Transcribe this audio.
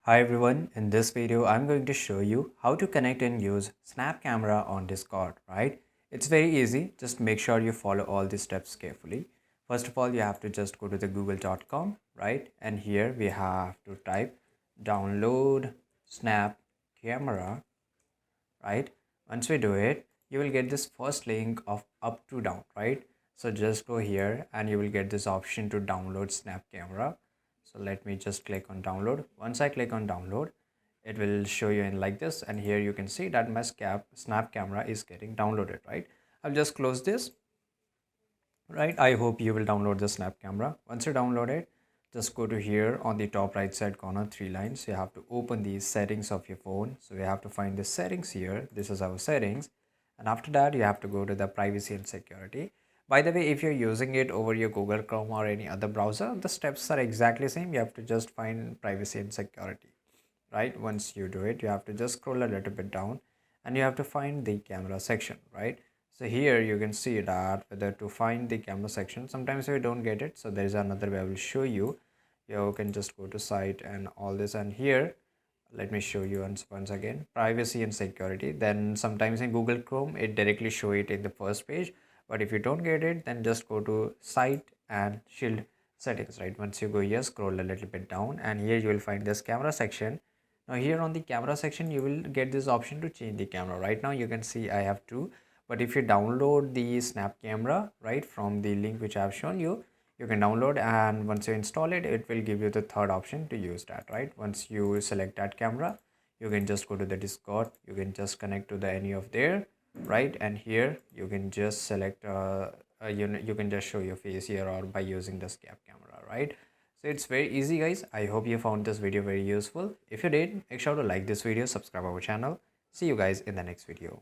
Hi everyone, in this video I'm going to show you how to connect and use Snapcamera on Discord, right? It's very easy, just make sure you follow all the steps carefully. First of all, you have to just go to the google.com, right? And here we have to type download Snapcamera, right? Once we do it, you will get this first link of up to down, right? So just go here and you will get this option to download Snapcamera. So let me just click on download. Once I click on download, it will show you in like this, and here you can see that my snap camera is getting downloaded, right? I'll just close this, right? I hope you will download the snap camera. Once you download it, just go to here on the top right side corner, three lines. You have to open the settings of your phone. So we have to find the settings here. This is our settings, and after that you have to go to the privacy and security. By the way, if you're using it over your Google Chrome or any other browser, the steps are exactly same. You have to just find privacy and security, right? Once you do it, you have to just scroll a little bit down and you have to find the camera section, right? So here you can see that whether to find the camera section, sometimes we don't get it, so there is another way I will show you. You can just go to site and all this, and here let me show you once again privacy and security. Then sometimes in Google Chrome it directly show it in the first page, but if you don't get it, then just go to site and shield settings, right? Once you go here, scroll a little bit down, and here you will find this camera section. Now here on the camera section you will get this option to change the camera. Right now you can see I have two, but if you download the snap camera, right, from the link which I have shown you, you can download, and once you install it, it will give you the third option to use that, right? Once you select that camera, you can just go to the Discord, you can just connect to the any of there, right? And here you can just select you can just show your face here or by using the snap camera, right? So it's very easy, guys. I hope you found this video very useful. If you did, make sure to like this video, subscribe our channel. See you guys in the next video.